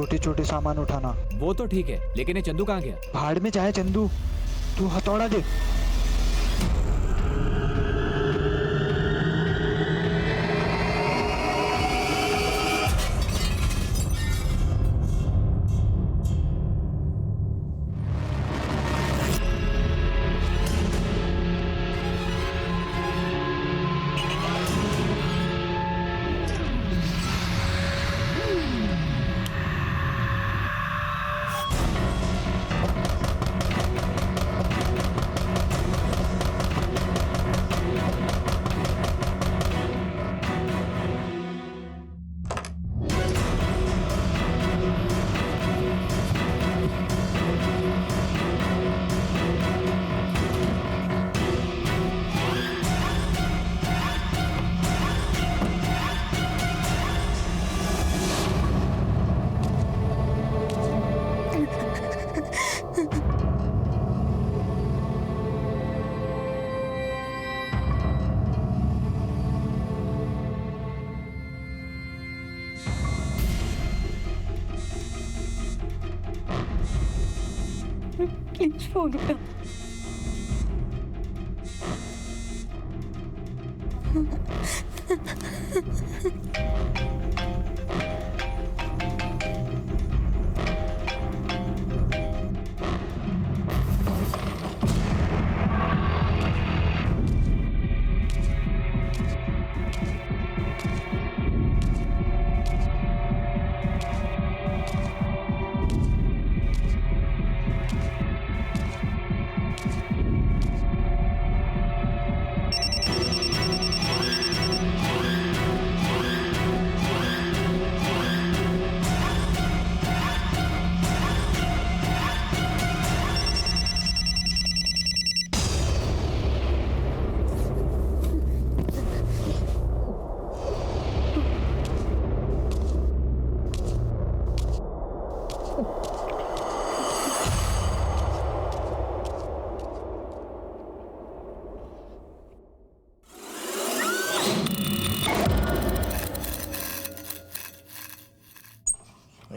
छोटे छोटे सामान उठाना। वो तो ठीक है, लेकिन ये चंदू कहाँ गया? भाड़ में जाए चंदू, तू हथौड़ा दे। प्लीज फोन उठा।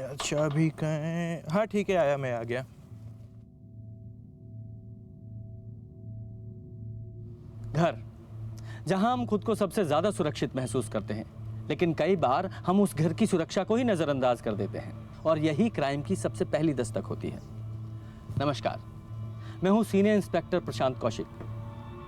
अच्छा अभी कहें, हाँ ठीक है, आया, मैं आ गया। घर, जहां हम खुद को सबसे ज्यादा सुरक्षित महसूस करते हैं, लेकिन कई बार हम उस घर की सुरक्षा को ही नजरअंदाज कर देते हैं, और यही क्राइम की सबसे पहली दस्तक होती है। नमस्कार, मैं हूं सीनियर इंस्पेक्टर प्रशांत कौशिक,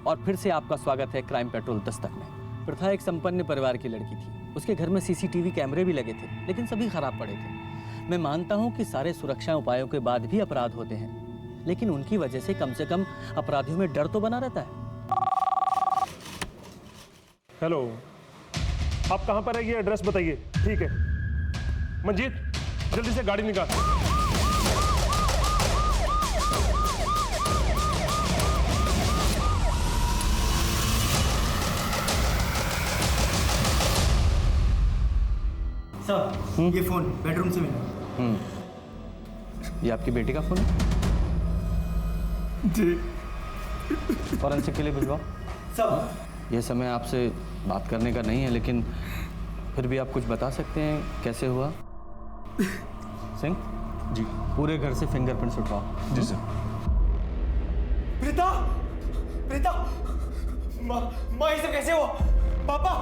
और फिर से आपका स्वागत है क्राइम पेट्रोल दस्तक में। प्रथा एक संपन्न परिवार की लड़की थी। उसके घर में सीसीटीवी कैमरे भी लगे थे, लेकिन सभी खराब पड़े थे। मैं मानता हूं कि सारे सुरक्षा उपायों के बाद भी अपराध होते हैं, लेकिन उनकी वजह से कम अपराधियों में डर तो बना रहता है। हेलो, आप कहाँ पर है? ये एड्रेस बताइए। ठीक है मंजीत, जल्दी से गाड़ी निकाल। सर, ये फोन बेडरूम से मिला। ये आपकी बेटी का फोन है? जी। फॉरेंसिक के लिए भिजवाओ। सर, यह समय आपसे बात करने का नहीं है, लेकिन फिर भी आप कुछ बता सकते हैं कैसे हुआ? सिंह जी। पूरे घर से फिंगरप्रिंट्स उठवाओ। जी सर। प्रीता, प्रीता, माँ ये सब कैसे हुआ? पापा,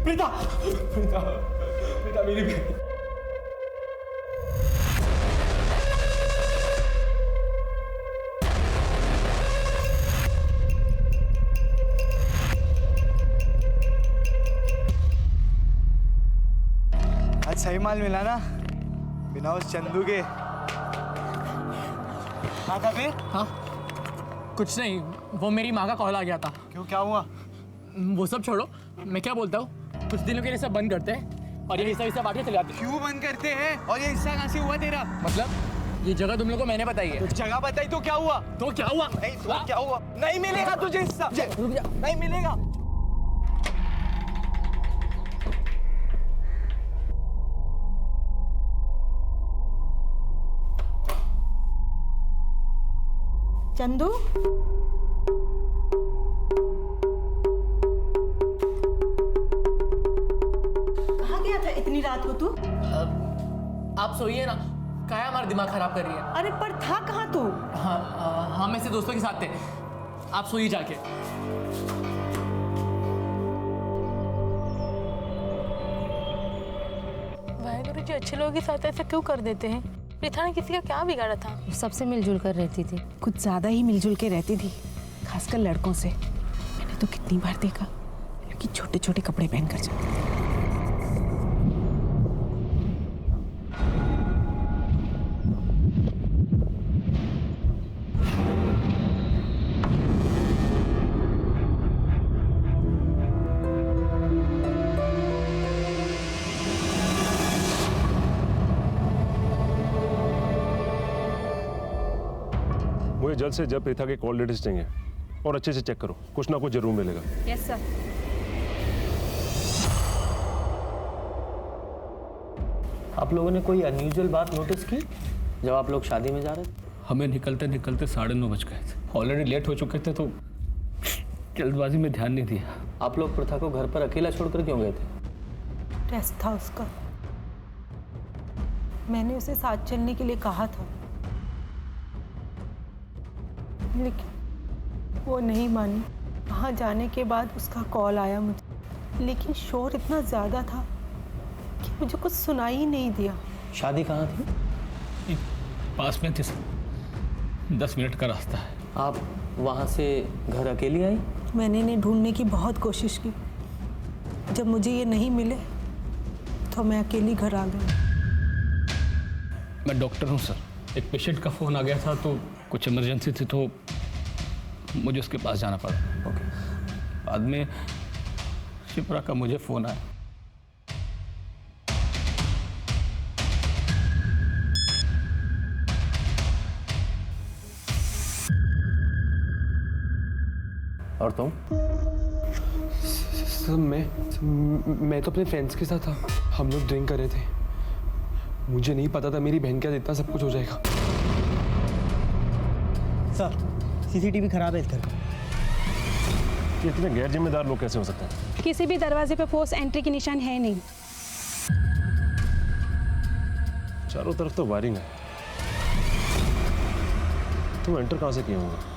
प्रीता, प्रीता, प्रीता मेरी बेटी। आज सही माल मिला ना, बिना उस चंदू के। हाँ था फिर? हाँ कुछ नहीं, वो मेरी माँ का कॉल आ गया था। क्यों, क्या हुआ? वो सब छोड़ो, मैं क्या बोलता हूँ, कुछ दिनों के लिए सब बंद करते हैं और ये हिस्सा बांट के चले जाते हैं। क्यों बंद करते हैं? और ये हिस्सा कहाँ से हुआ तेरा? मतलब ये जगह तुम लोगों को मैंने बताई है। तो जगह बताई तो क्या हुआ? तो क्या हुआ? नहीं तो क्या हुआ? नहीं मिलेगा तुझे हिस्सा, नहीं मिलेगा। चंदू, कहाँ गया था इतनी रात को तू? आप सोइए ना, काया हमारा दिमाग खराब कर रही है। अरे पर था कहाँ तू? हाँ, हम ऐसे दोस्तों के साथ थे। आप सोइए जाके। वाहेगुरु जी अच्छे लोगों के साथ ऐसा क्यों कर देते हैं? प्रीथा ने किसी का क्या बिगाड़ा था? सबसे मिलजुल कर रहती थी। कुछ ज्यादा ही मिलजुल के रहती थी, खासकर लड़कों से। मैंने तो कितनी बार देखा कि छोटे छोटे कपड़े पहनकर जाती थी। मुझे जल्द से जल्द प्रीता के कॉल डिटेल्स चाहिए और अच्छे से चेक करो, कुछ ना कुछ जरूर मिलेगा। Yes sir. आप लोगों ने कोई अनयूजुअल बात नोटिस की जब आप लोग शादी में जा रहे थे? हमें निकलते निकलते 9:30 बज गए थे। ऑलरेडी लेट हो चुके थे तो जल्दबाजी में ध्यान नहीं दिया। आप लोग प्रथा को घर पर अकेला छोड़कर क्यों गए थे? टेस्ट था उसका। मैंने उसे साथ चलने के लिए कहा था, लेकिन वो नहीं मानी। वहाँ जाने के बाद उसका कॉल आया मुझे, लेकिन शोर इतना ज़्यादा था कि मुझे कुछ सुनाई ही नहीं दिया। शादी कहाँ थी? पास में थे सर, 10 मिनट का रास्ता है। आप वहाँ से घर अकेली आई? मैंने इन्हें ढूंढने की बहुत कोशिश की। जब मुझे ये नहीं मिले तो मैं अकेली घर आ गई। मैं डॉक्टर हूँ सर। एक पेशेंट का फ़ोन आ गया था तो कुछ इमरजेंसी थी तो मुझे उसके पास जाना पड़ा। ओके। बाद में शिप्रा का मुझे फ़ोन आया। और तुम? सर मैं तो अपने फ्रेंड्स के साथ था। हम लोग ड्रिंक कर रहे थे। मुझे नहीं पता था मेरी बहन के साथ इतना सब कुछ हो जाएगा। सर सीसीटीवी खराब है इस घर का। ये इतने गैर जिम्मेदार लोग कैसे हो सकते हैं? किसी भी दरवाजे पे फोर्स एंट्री की निशान है नहीं। चारों तरफ तो वायरिंग है। तुम एंटर कहां से किए होंगे?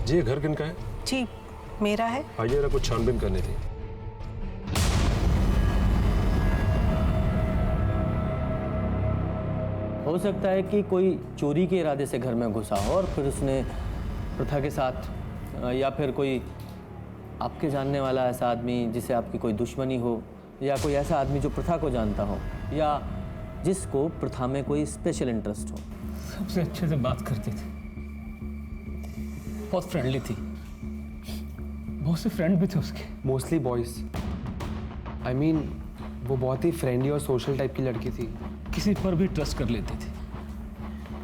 जी ये घर किनका है? जी मेरा है। आइए जरा कुछ छानबीन करनी थी। हो सकता है कि कोई चोरी के इरादे से घर में घुसा हो और फिर उसने प्रथा के साथ, या फिर कोई आपके जानने वाला ऐसा आदमी जिसे आपकी कोई दुश्मनी हो, या कोई ऐसा आदमी जो प्रथा को जानता हो, या जिसको प्रथा में कोई स्पेशल इंटरेस्ट हो। सबसे अच्छे से बात करती थी, बहुत फ्रेंडली थी, बहुत से फ्रेंड भी थे उसके। Mostly boys. आई मीन वो बहुत ही फ्रेंडली और सोशल टाइप की लड़की थी। किसी पर भी ट्रस्ट कर लेती थी,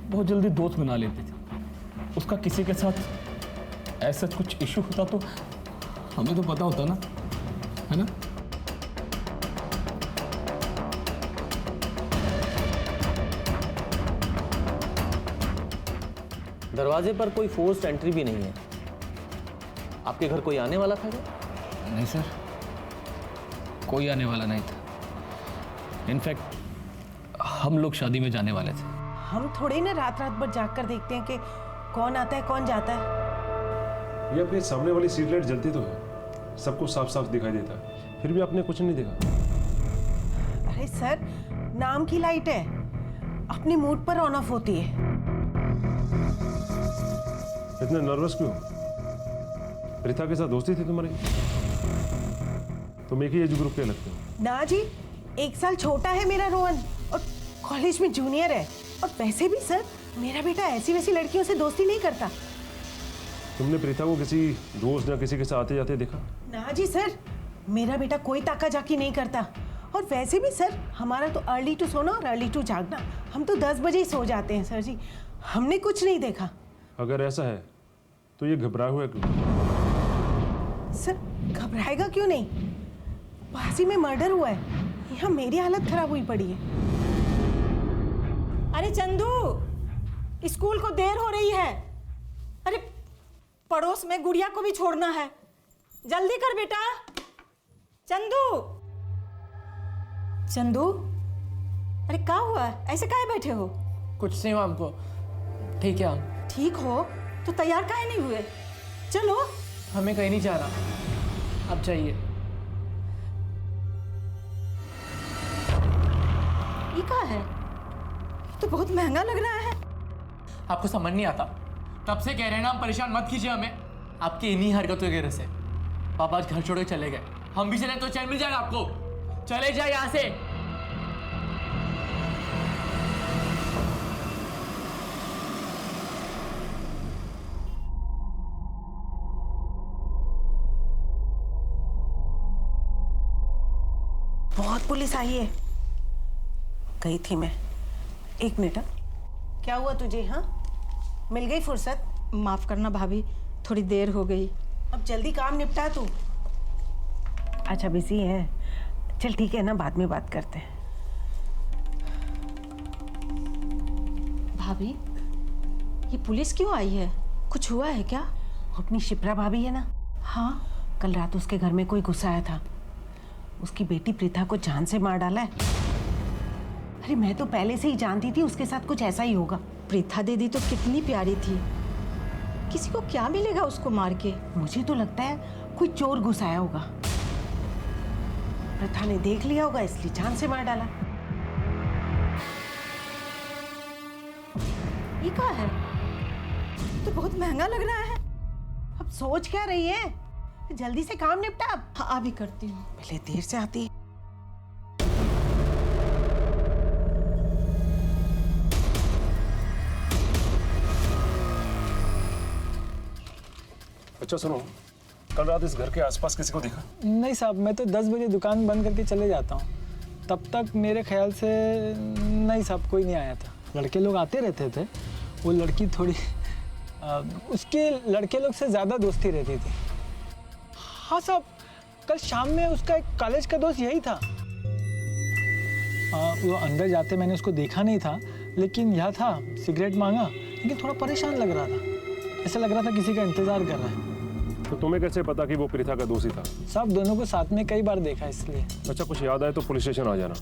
बहुत जल्दी दोस्त बना लेती थी। उसका किसी के साथ ऐसा कुछ इशू होता तो हमें तो पता होता ना, है ना? दरवाजे पर कोई फोर्स्ड एंट्री भी नहीं है। आपके घर कोई आने वाला था क्या? नहीं सर, कोई आने वाला नहीं था। इनफैक्ट हम लोग शादी में जाने वाले थे। हम थोड़े ना रात रात भर जाग कर देखते हैं कि कौन आता है कौन जाता है। ये अपने सामने वाली स्ट्रीट लाइट जलती तो है, सबको साफ साफ दिखाई देता है, फिर भी आपने कुछ नहीं देखा। अरे सर नाम की लाइट है, अपने मूड पर ऑन ऑफ होती है। इतने नर्वस क्यों? प्रीता के साथ दोस्ती थी तुम्हारी? तुम एक ही एज ग्रुप के लगते हो। ना जी, 1 साल छोटा है मेरा रोहन और कॉलेज में जूनियर है। और वैसे भी सर मेरा बेटा ऐसी वैसी लड़कियों से दोस्ती नहीं करता। तुमने प्रीता को किसी दोस्त या किसी के साथ आते जाते देखा? ना जी सर, मेरा बेटा कोई ताका जाकी नहीं करता। और वैसे भी सर हमारा तो अर्ली टू सोना और अर्ली टू जागना। हम तो 10 बजे ही सो जाते हैं सर जी। हमने कुछ नहीं देखा। अगर ऐसा है तो ये घबराए हुए क्यों? सर घबराएगा क्यों नहीं? बासी में मर्डर हुआ है, यहाँ मेरी हालत खराब हुई पड़ी है। अरे चंदू, स्कूल को देर हो रही है। अरे पड़ोस में गुड़िया को भी छोड़ना है, जल्दी कर बेटा। चंदू, चंदू, अरे क्या हुआ? ऐसे काहे बैठे हो? कुछ नहीं हुआ हमको, ठीक है हम। ठीक हो तो तैयार काहे नहीं हुए? चलो। हमें कहीं नहीं जा रहा, अब चाहिए। ये क्या है? तो बहुत महंगा लग रहा है। आपको समझ नहीं आता? तब से कह रहे हैं ना, हम परेशान मत कीजिए हमें, आपकी इन्हीं हरकतों की वजह से। पापा आज घर छोड़ के चले गए, हम भी चले तो चैन मिल जाएगा आपको। चले जाए यहाँ से। बहुत पुलिस आई है। गई थी मैं। एक मिनट। क्या हुआ तुझे? हाँ, मिल गई फुर्सत? माफ़ करना भाभी, थोड़ी देर हो गई। अब जल्दी काम निपटा तू। अच्छा बिजी है, चल ठीक है ना, बाद में बात करते हैं। भाभी, ये पुलिस क्यों आई है? कुछ हुआ है क्या? अपनी शिप्रा भाभी है ना, हाँ। कल रात उसके घर में कोई घुस आया था। उसकी बेटी प्रीथा को जान से मार डाला है। अरे मैं तो पहले से ही जानती थी उसके साथ कुछ ऐसा ही होगा। प्रीथा दीदी तो कितनी प्यारी थी, किसी को क्या मिलेगा उसको मार के? मुझे तो लगता है कोई चोर घुस आया होगा। प्रथा ने देख लिया होगा इसलिए जान से मार डाला। ये क्या है? तो बहुत महंगा लग रहा है। अब सोच क्या रही है? जल्दी से काम निपटा। अब हाँ, अभी करती हूँ। पहले देर से आती है। अच्छा सुनो, कल रात इस घर के आसपास किसी को देखा? नहीं साहब, मैं तो 10 बजे दुकान बंद करके चले जाता हूँ। तब तक मेरे ख्याल से नहीं साहब, कोई नहीं आया था। लड़के लोग आते रहते थे। वो लड़की थोड़ी उसके लड़के लोग से ज़्यादा दोस्ती रहती थी। हाँ साहब, कल शाम में उसका एक कॉलेज का दोस्त यही था। वो अंदर जाते मैंने उसको देखा नहीं था, लेकिन यह था, सिगरेट मांगा, लेकिन थोड़ा परेशान लग रहा था। ऐसा लग रहा था किसी का इंतज़ार कर रहा है। तो तुम्हें कैसे पता कि वो प्रीथा का दोस्त ही था? साहब दोनों को साथ में कई बार देखा इसलिए। अच्छा, कुछ याद आए तो पुलिस स्टेशन आ जाना।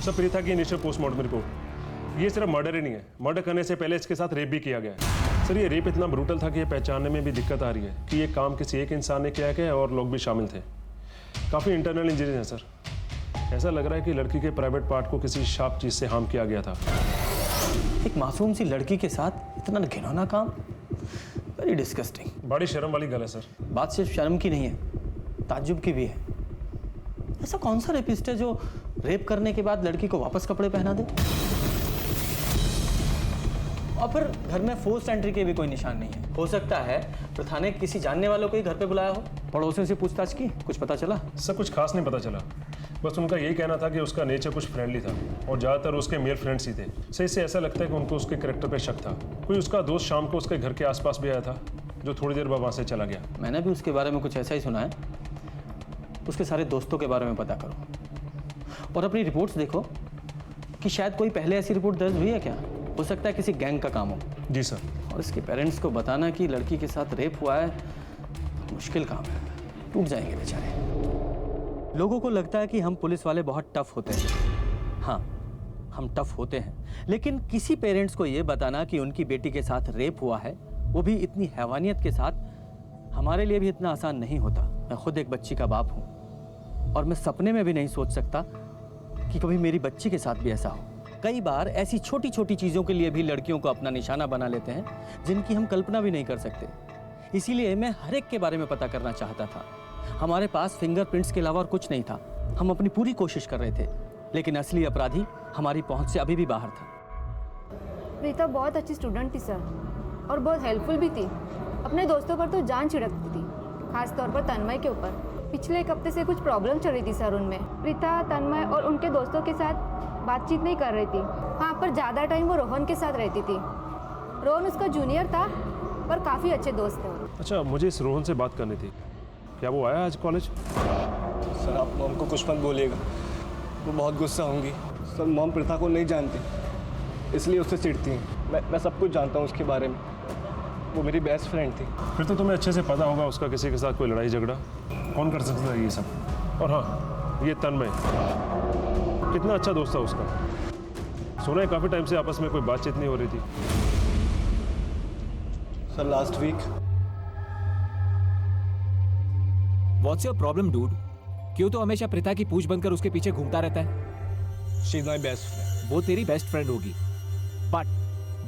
सर, प्रीथा की इनिशियल पोस्टमार्टम रिपोर्ट, ये सिर्फ मर्डर ही नहीं है, मर्डर करने से पहले इसके साथ रेप भी किया गया है। सर, ये रेप इतना ब्रूटल था कि ये पहचानने में भी दिक्कत आ रही है कि ये काम किसी एक इंसान ने किया है और लोग भी शामिल थे। काफ़ी इंटरनल इंजरीज हैं सर। ऐसा लग रहा है कि लड़की के प्राइवेट पार्ट को किसी शार्प चीज़ से हार्म किया गया था। एक मासूम सी लड़की के साथ इतना घिनौना काम, वेरी डिस्गस्टिंग। बड़ी शर्म वाली गल है सर। बात सिर्फ शर्म की नहीं है, ताज्जुब की भी है। ऐसा कौन सा रेपिस्ट है जो रेप करने के बाद लड़की को वापस कपड़े पहना दे? और फिर घर में फोर्स एंट्री के भी कोई निशान नहीं है। हो सकता है प्रथा ने किसी जानने वालों को ही घर पे बुलाया हो। पड़ोसियों से पूछताछ की, कुछ पता चला? सर, कुछ खास नहीं पता चला। बस उनका यही कहना था कि उसका नेचर कुछ फ्रेंडली था और ज़्यादातर उसके मेल फ्रेंड्स ही थे। सही से ऐसा लगता है कि उनको उसके कैरेक्टर पे शक था। कोई उसका दोस्त शाम को उसके घर के आसपास भी आया था, जो थोड़ी देर बाद वहाँ से चला गया। मैंने भी उसके बारे में कुछ ऐसा ही सुना है। उसके सारे दोस्तों के बारे में पता करो और अपनी रिपोर्ट्स देखो कि शायद कोई पहले ऐसी रिपोर्ट दर्ज हुई है क्या। हो सकता है किसी गैंग का काम हो। जी सर। और इसके पेरेंट्स को बताना कि लड़की के साथ रेप हुआ है, मुश्किल काम है। टूट जाएंगे बेचारे। लोगों को लगता है कि हम पुलिस वाले बहुत टफ होते हैं। हाँ, हम टफ होते हैं, लेकिन किसी पेरेंट्स को ये बताना कि उनकी बेटी के साथ रेप हुआ है, वो भी इतनी हैवानियत के साथ, हमारे लिए भी इतना आसान नहीं होता। मैं खुद एक बच्ची का बाप हूँ और मैं सपने में भी नहीं सोच सकता कि कभी मेरी बच्ची के साथ भी ऐसा हो। कई बार ऐसी छोटी छोटी चीज़ों के लिए भी लड़कियों को अपना निशाना बना लेते हैं जिनकी हम कल्पना भी नहीं कर सकते। इसीलिए मैं हर एक के बारे में पता करना चाहता था। हमारे पास फिंगरप्रिंट्स के अलावा और कुछ नहीं था। हम अपनी पूरी कोशिश कर रहे थे, लेकिन असली अपराधी हमारी पहुंच से अभी भी बाहर था। प्रीता बहुत अच्छी स्टूडेंट थी सर, और बहुत हेल्पफुल भी थी। अपने दोस्तों पर तो जान छिड़कती थी, खास तौर पर तन्मय के ऊपर। पिछले एक हफ्ते से कुछ प्रॉब्लम चल रही थी सर उनमें। प्रीता तन्मय और उनके दोस्तों के साथ बातचीत नहीं कर रही थी। हाँ, पर ज़्यादा टाइम वो रोहन के साथ रहती थी। रोहन उसका जूनियर था, पर काफ़ी अच्छे दोस्त थे। अच्छा, मुझे इस रोहन से बात करनी थी। क्या वो आया आज कॉलेज? सर, आप मॉम को कुछ मत बोलिएगा, वो बहुत गुस्सा होंगी। सर, मॉम प्रीथा को नहीं जानती। इसलिए उससे चिढ़ती हैं। मैं सब कुछ जानता हूँ उसके बारे में। वो मेरी बेस्ट फ्रेंड थी। फिर तो तुम्हें अच्छे से पता होगा उसका किसी के साथ कोई लड़ाई झगड़ा कौन कर सकता है ये सब। और हाँ, ये तन्मय कितना अच्छा दोस्त था उसका। सुना है काफी टाइम से आपस में कोई बातचीत नहीं हो रही थी। Sir last week. What's your problem dude? क्यों तो हमेशा प्रीता की पूछ बनकर उसके पीछे घूमता रहता है? She is my best friend. वो तेरी बेस्ट फ्रेंड होगी, बट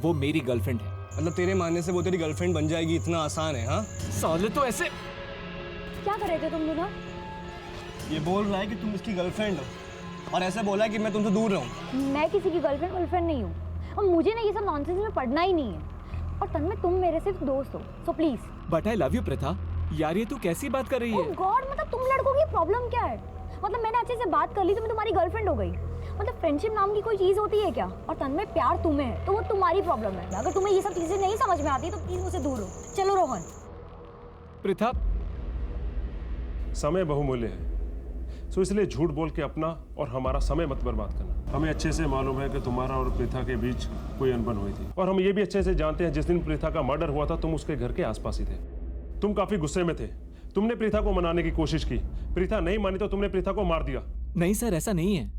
वो मेरी गर्लफ्रेंड है। मतलब तेरे मानने से वो तेरी गर्लफ्रेंड बन जाएगी इतना आसान है? हाँ साले तो ऐसे। क्या कर रहे थे तुम दोनों? ये बोल रहा है कि तुम इसकी गर्लफ्रेंड हो और ऐसे बोला है कि मैं तुमसे दूर रहूं। मैं किसी की गर्लफ्रेंड नहीं हूँ और मुझे ना ये सब नॉनसेंस में पढ़ना ही नहीं है। और तन्मय तुम मेरे सिर्फ दोस्त हो, so please. But I love you Preeta. यार ये तू कैसी बात कर रही है? ओह गॉड, मतलब तुम लड़कों की प्रॉब्लम क्या है? मतलब मैंने अच्छे से बात कर ली तो मैं तुम्हारी गर्लफ्रेंड हो गई? मतलब फ्रेंडशिप नाम की कोई चीज होती है क्या? और तन्मय प्यार तुम्हें है तो वो तुम्हारी प्रॉब्लम है। अगर तुम्हें ये सब चीजें नहीं समझ में आती तो प्लीज मुझसे दूर हो। चलो रोहन। प्रीता, समय बहुमूल्य है, सो इसलिए झूठ बोल के अपना और हमारा समय मत बर्बाद करना। हमें अच्छे से मालूम है कि तुम्हारा और प्रीता के बीच कोई अनबन हुई थी, और हम ये भी अच्छे से जानते हैं जिस दिन प्रीता का मर्डर हुआ था तुम उसके घर के आसपास ही थे। तुम काफी गुस्से में थे। तुमने प्रीता को मनाने की कोशिश की, प्रीता नहीं मानी तो तुमने प्रीता को मार दिया। नहीं सर, ऐसा नहीं है।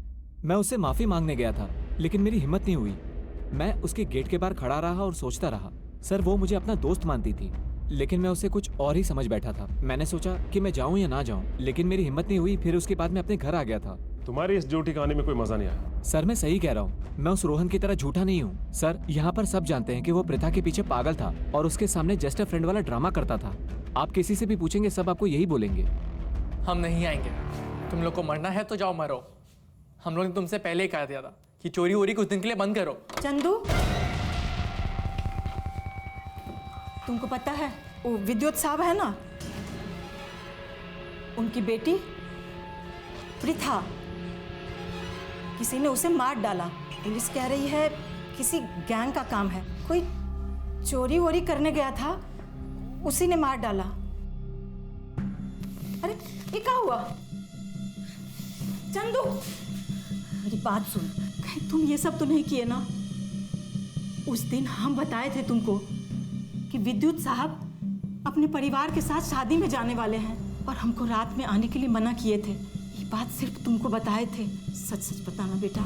मैं उससे माफी मांगने गया था लेकिन मेरी हिम्मत नहीं हुई। मैं उसके गेट के बाहर खड़ा रहा और सोचता रहा। सर वो मुझे अपना दोस्त मानती थी लेकिन मैं उसे कुछ और ही समझ बैठा था। मैंने सोचा कि मैं जाऊं या ना जाऊं, लेकिन मेरी हिम्मत नहीं हुई। फिर उसके बाद मैं अपने घर आ गया था। तुम्हारी इस झूठी कहानी में कोई मजा नहीं आया। सर मैं सही कह रहा हूँ, मैं उस रोहन की तरह झूठा नहीं हूँ। सर यहाँ पर सब जानते हैं कि वो प्रीता के पीछे पागल था और उसके सामने जस्ट अ फ्रेंड वाला ड्रामा करता था। आप किसी से भी पूछेंगे सब आपको यही बोलेंगे। हम नहीं आएंगे। तुम लोग को मरना है तो जाओ मरो। हम लोग ने तुमसे पहले ही कह दिया था कि चोरी वोरी कुछ दिन के लिए बंद करो। चंदू, तुमको पता है वो विद्युत साहब है ना, उनकी बेटी प्रीता, किसी ने उसे मार डाला। पुलिस कह रही है किसी गैंग का काम है, कोई चोरी वोरी करने गया था, उसी ने मार डाला। अरे ये क्या हुआ? चंदू मेरी बात सुन, कहीं तुम ये सब तो नहीं किए ना? उस दिन हम बताए थे तुमको कि विद्युत साहब अपने परिवार के साथ शादी में जाने वाले हैं और हमको रात में आने के लिए मना किए थे। ये बात सिर्फ तुमको बताए थे। सच सच बताना बेटा,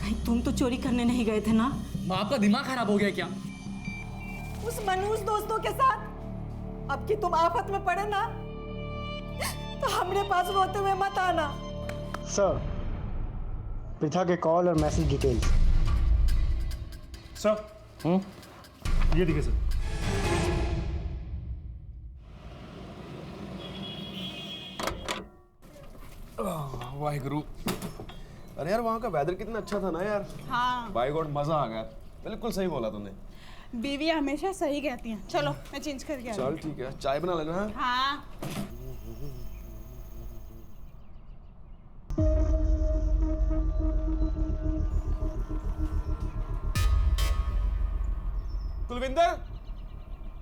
कहीं तुम तो चोरी करने नहीं गए थे ना? माँ आपका दिमाग खराब हो गया क्या? उस मनहूस दोस्तों के साथ अब कि तुम आफत में पड़े ना तो हमरे पास रोते हुए मत आना। सर, प्रीता के कॉल और मैसेज डिटेल्स। सर ये देखिए सर। वाहिगुरु। अरे यार वहाँ का वेदर कितना अच्छा था ना यार। हाँ, बाय गॉड मजा आ गया। बिल्कुल सही बोला तुमने। बीवी हमेशा सही कहती हैं। चलो मैं चेंज करके आ रही चल ठीक है, चाय बना लेना। हूँ। हाँ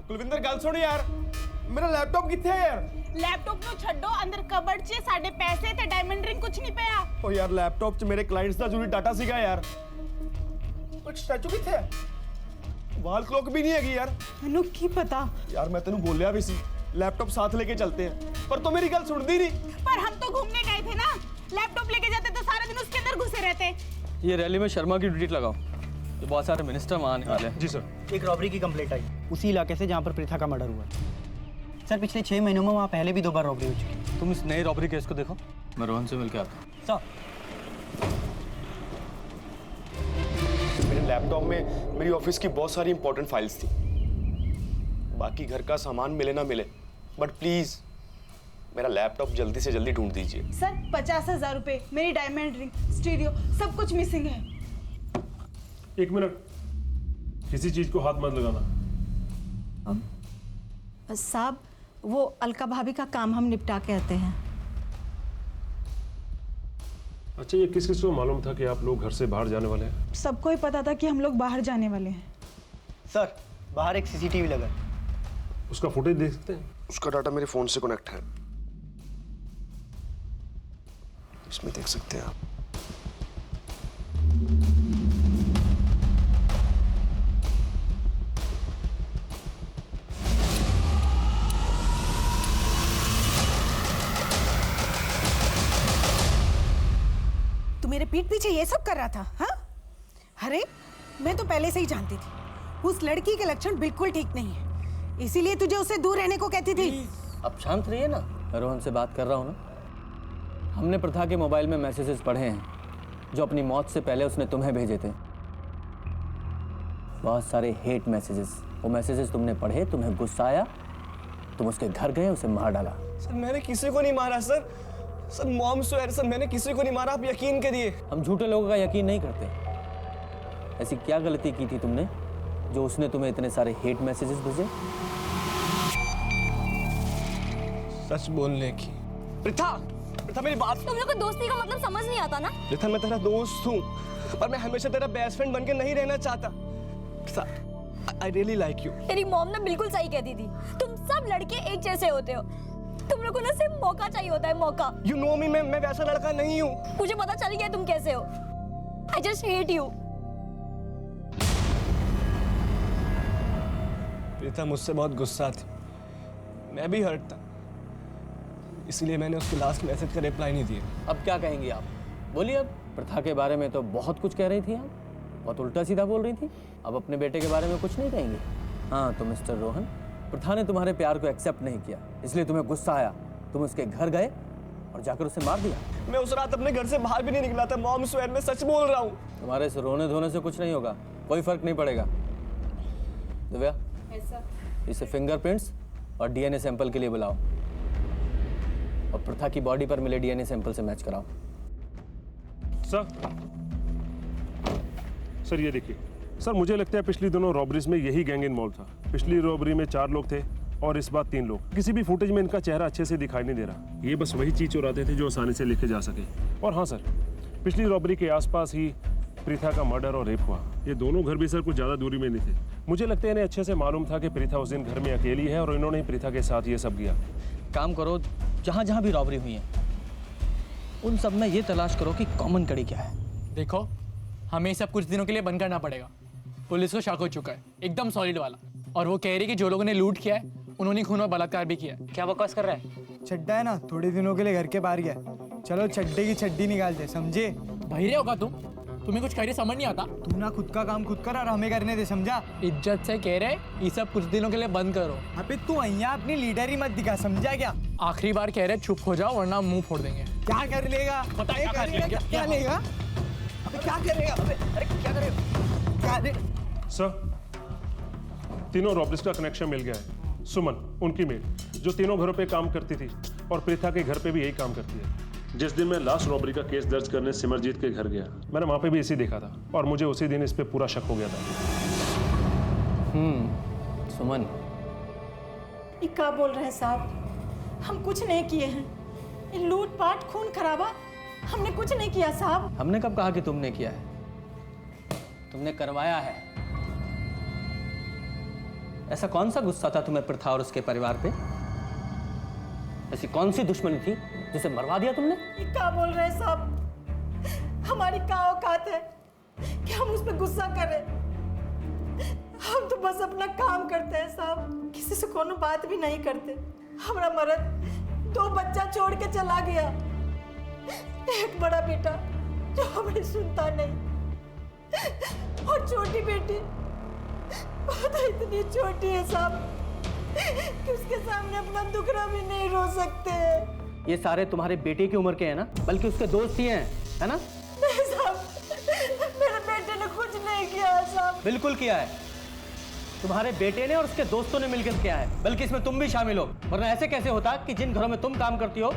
कुलविंदर गल सुन यार, मेरा लैपटॉप किथे है यार? लैपटॉप नु छड्डो, अंदर कबड़ च साडे पैसे ते डायमंड रिंग कुछ नहीं पिया। ओ यार लैपटॉप च मेरे क्लाइंट्स दा जरूरी डाटा सीगा यार। कुछ स्टैचू किथे है? वाल क्लॉक भी नहीं हैगी यार। मैनू की पता यार, मैं तेनू बोलिया भी सी लैपटॉप साथ लेके चलते हैं, पर तो मेरी गल सुनदी नहीं। पर हम तो घूमने गए थे ना, लैपटॉप लेके जाते तो सारा दिन उसके अंदर घुसे रहते। ये रैली में शर्मा की ड्यूटी लगाओ, तो बहुत सारे मिनिस्टर वहाँ आने वाले हैं। जी सर। एक रॉबरी की कंप्लेंट आई उसी इलाके से जहाँ पर प्रीता का मर्डर हुआ। सर पिछले 6 महीनों में वहाँ पहले भी 2 बार रॉबरी हो चुकी है। तुम इस नए रॉबरी केस को देखो, मैं रोहन से मिलकर आता हूँ। सर मेरे लैपटॉप में मेरी ऑफिस की बहुत सारी इंपॉर्टेंट फाइल्स थी। बाकी घर का सामान मिले ना मिले, बट प्लीज मेरा लैपटॉप जल्दी से जल्दी ढूंढ दीजिए। सर 50,000 रुपए, मेरी डायमंड रिंग, स्टीरियो सब कुछ मिसिंग है। एक मिनट, किसी चीज को हाथ मत लगाना। साहब वो अलका भाभी का काम हम निपटा के आते हैं। अच्छा, ये किस किस को मालूम था कि आप लोग घर से बाहर जाने वाले हैं? सबको ही पता था कि हम लोग बाहर जाने वाले हैं। सर बाहर एक सीसीटीवी लगा है। उसका फुटेज देख सकते हैं? उसका डाटा मेरे फोन से कनेक्ट है, इसमें देख सकते हैं आप। मेरे पीठ पीछे ये सब कर रहा था? हाँ, अरे मैं तो पहले से ही जानती थी उस लड़की के लक्षण बिल्कुल ठीक नहीं है, इसीलिए तुझे उससे दूर रहने को कहती थी। अब शांत रहिए ना, मैं रोहन से बात कर रहा हूँ ना। हमने प्रथा के मोबाइल में मैसेजेस पढ़े हैं जो अपनी मौत से पहले उसने तुम्हें भेजे थे। बहुत सारे हेट मैसेजेस। वो मैसेजेस तुमने पढ़े, तुम्हें गुस्सा आया, तुम उसके घर गए, उसे मार डाला। सर मैंने किसी को नहीं मारा sir. Sir mom swear sir, मैंने किसी को नहीं मारा, आप यकीन करिए। हम झूठे लोगों का यकीन नहीं करते। ऐसी क्या गलती की थी तुमने जो उसने तुम्हें इतने सारे हेट मैसेजेस भेजे? सच बोलने की। प्रिथा, प्रिथा मेरी बात। तुम लोग को दोस्ती का मतलब समझ नहीं आता ना? प्रिथा मैं तेरा दोस्त हूँ, पर मैं हमेशा तेरा बेस्ट फ्रेंड बनके नहीं रहना चाहता। I really like you. तेरी मॉम ने बिल्कुल सही कहती थी, तुम सब लड़के एक जैसे होते हो। तुम लोगों को सिर्फ मौका चाहिए होता है, मौका। You know me, मैं वैसा लड़का नहीं हूँ। मुझे पता चल गया तुम कैसे हो। I just hate you. Preeta मुझसे बहुत गुस्सा थी, मैं भी हर्ट था, इसलिए मैंने उसके लास्ट मैसेज का रिप्लाई नहीं दिया। अब क्या कहेंगी आप? बोलिए। अब प्रथा के बारे में तो बहुत कुछ कह रही थी आप, बहुत उल्टा सीधा बोल रही थी। अब अपने बेटे के बारे में कुछ नहीं कहेंगे? हाँ तो मिस्टर रोहन, प्रथा ने तुम्हारे प्यार को एक्सेप्ट नहीं किया, इसलिए तुम्हें गुस्सा आया, तुम उसके घर गए और जाकर उसे मार दिया। मैं उस रात अपने घर से बाहर भी नहीं निकला था। मॉम स्वेयर, मैं सच बोल रहा हूँ। तुम्हारे से रोने धोने से कुछ नहीं होगा, कोई फर्क नहीं पड़ेगा। दिव्या, इसे फिंगरप्रिंट्स और डीएनए सैंपल के लिए बुलाओ और प्रथा की बॉडी पर मिले डीएनए सैंपल से मैच कराओ। सर ये देखिए सर, मुझे लगता है पिछली दोनों रॉबरीज में यही गैंग इन्वॉल्व था। पिछली रॉबरी में 4 लोग थे और इस बार 3 लोग। किसी भी फुटेज में इनका चेहरा अच्छे से दिखाई नहीं दे रहा। ये बस वही चीज चुराते थे जो आसानी से लिखे जा सके। और हाँ सर, पिछली रॉबरी के आसपास ही प्रीथा का मर्डर और रेप हुआ। ये दोनों घर भी सर कुछ ज्यादा दूरी में नहीं थे। मुझे लगता है इन्हें अच्छे से मालूम था कि प्रीथा उस दिन घर में अकेली है और इन्होंने प्रीथा के साथ ये सब किया। काम करो, जहाँ जहाँ भी रॉबरी हुई है उन सब में ये तलाश करो कि कॉमन कड़ी क्या है। देखो, हमें सब कुछ दिनों के लिए बंद करना पड़ेगा। पुलिस को शक हो चुका है, एकदम सॉलिड वाला। और वो कह रही कि जो लोगों ने लूट किया है उन्होंने खून और बलात्कार भी किया है। क्या बकवास कर रहा है? चड्डा है ना, थोड़े दिनों के लिए घर के बाहर गया। चलो चड्डे की चड्डी निकालते, समझे? बहिरे होगा तुम, तुम्हें कुछ कह रही समझ नहीं आता। तू ना खुद का काम खुद कर और हमें करने दे, समझा? इज्जत से कह रहे ये सब कुछ दिनों के लिए बंद करो। अबे तू अहिया अपनी लीडर ही मत दिखा, समझा क्या? आखिरी बार कह रहे चुप हो जाओ वरना मुंह फोड़ देंगे। क्या कर लेगा? पता है क्या करेगा? क्या लेगा? अबे क्या करेगा? अरे क्या करेगा? क्या दे? सर, तीनों रॉबरीज का कनेक्शन मिल गया है। सुमन, उनकी मेड, जो तीनों घरों पे काम करती थी और प्रीथा के घर पे भी यही काम करती है। जिस दिन मैं लास्ट रॉबरी का केस दर्ज करने सिमरजीत के घर गया, मैंने वहां पे भी इसी देखा था और मुझे उसी दिन इस पे पूरा शक हो गया था। सुमन, ये क्या बोल रहे हैं साहब? हम कुछ नहीं किए हैं। ये लूटपाट, खून खराबा हमने कुछ नहीं किया साहब। हमने कब कहा कि तुमने किया है? तुमने करवाया है। ऐसा कौन सा गुस्सा था तुम्हें प्रथा और उसके परिवार पे? ऐसी कौन सी दुश्मनी थी जिसे मरवा दिया तुमने? ये क्या बोल रहे हैं साहब? हमारी क्या औकात है कि हम उस पर गुस्सा करें? हम तो बस अपना काम करते हैं साहब, किसी से कोनो बात भी नहीं करते। हमारा मर्द 2 बच्चा छोड़ के चला गया, एक बड़ा बेटा जो हमें सुनता नहीं और छोटी बेटी वो तो इतनी छोटी है साहब कि उसके सामने अपना दुखड़ा भी नहीं रो सकते। ये सारे तुम्हारे बेटे की उम्र के हैं ना, बल्कि उसके दोस्त ही हैं, है ना? नहीं साहब, मेरे बेटे ने कुछ नहीं किया है साहब। बिल्कुल किया है। तुम्हारे बेटे ने और उसके दोस्तों ने मिलकर किया है, बल्कि इसमें तुम भी शामिल हो। वरना ऐसे कैसे होता कि जिन घरों में तुम काम करती हो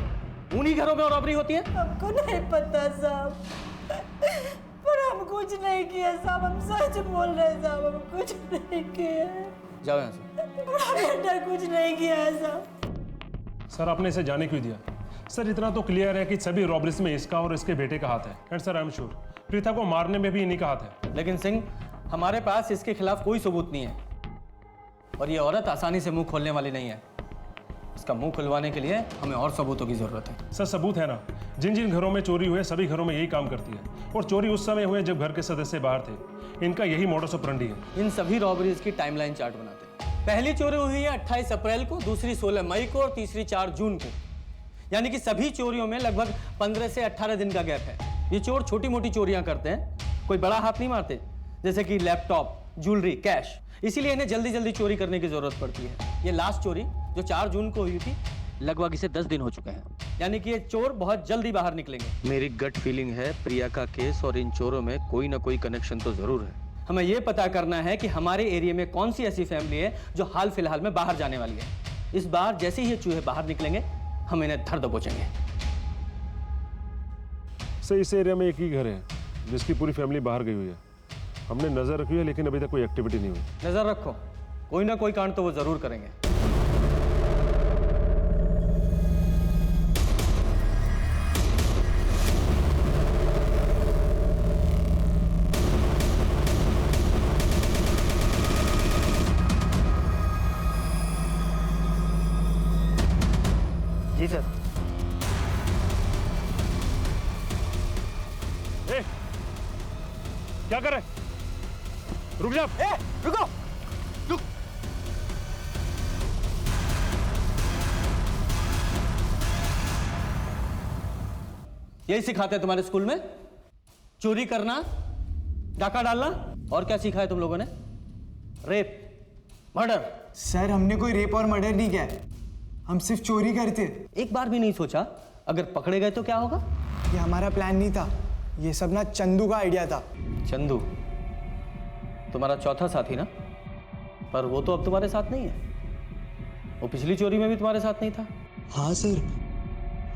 उन्हीं घरों में रॉबरी होती है? हमको नहीं पता साहब, पर हम कुछ नहीं किया साहब। हम सच बोल रहे हैं साहब, हम कुछ नहीं किया। जाओ यहाँ से। बड़ा बेटा कुछ नहीं किया है साहब। सर, आपने इसे जाने क्यों दिया? सर, इतना तो क्लियर है कि सभी रॉबरीज में इसका और इसके बेटे का हाथ है। And sir, I am sure Preetha को मारने में भी इन्हीं का हाथ है। लेकिन सिंह, हमारे पास इसके खिलाफ कोई सबूत नहीं है और ये औरत आसानी से मुंह खोलने वाली नहीं है। इसका मुंह खुलवाने के लिए हमें और सबूतों की जरूरत है। सर, सबूत है ना। जिन जिन घरों में चोरी हुए सभी घरों में यही काम करती है और चोरी उस समय हुए जब घर के सदस्य बाहर थे। इनका यही मोडस ऑपरेंडी है। इन सभी रॉबरीज की टाइमलाइन चार्ट बनाते हैं। पहली चोरी हुई है 28 अप्रैल को, दूसरी 16 मई को और तीसरी 4 जून को। यानी कि सभी चोरियों में लगभग 15 से 18 दिन का गैप है। ये चोर छोटी मोटी चोरियां करते हैं, कोई बड़ा हाथ नहीं मारते, जैसे कि लैपटॉप, ज्वेलरी, कैश। इसीलिए इन्हें जल्दी जल्दी चोरी करने की जरूरत पड़ती है। ये लास्ट चोरी जो 4 जून को हुई थी, लगभग इसे 10 दिन हो चुके हैं, यानी कि ये चोर बहुत जल्दी बाहर निकलेंगे। मेरी गट फीलिंग है प्रिया का केस और इन चोरों में कोई ना कोई कनेक्शन तो जरूर है। हमें यह पता करना है कि हमारे एरिया में कौन सी ऐसी फैमिली है जो हाल फिलहाल में बाहर जाने वाली है। इस बार जैसे ही ये चूहे बाहर निकलेंगे हम इन्हें धर दबोचेंगे। सर इस एरिया में एक ही घर है जिसकी पूरी फैमिली बाहर गई हुई है। हमने नजर रखी है लेकिन अभी तक कोई एक्टिविटी नहीं हुई। नजर रखो, कोई ना कोई कांड तो वो जरूर करेंगे। जी सर। क्या कर रहे? रुक जा। रुको। रुक। यही सिखाते हैं तुम्हारे स्कूल में? चोरी करना, डाका डालना, और क्या सीखा है तुम लोगों ने? Rape, murder. सर हमने कोई रेप और मर्डर नहीं किया, हम सिर्फ चोरी करते। एक बार भी नहीं सोचा अगर पकड़े गए तो क्या होगा? ये हमारा प्लान नहीं था, ये सब ना चंदू का आइडिया था। चंदू तुम्हारा चौथा साथी ना? पर वो तो अब तुम्हारे साथ नहीं है। वो पिछली चोरी में भी तुम्हारे साथ नहीं था। हाँ सर,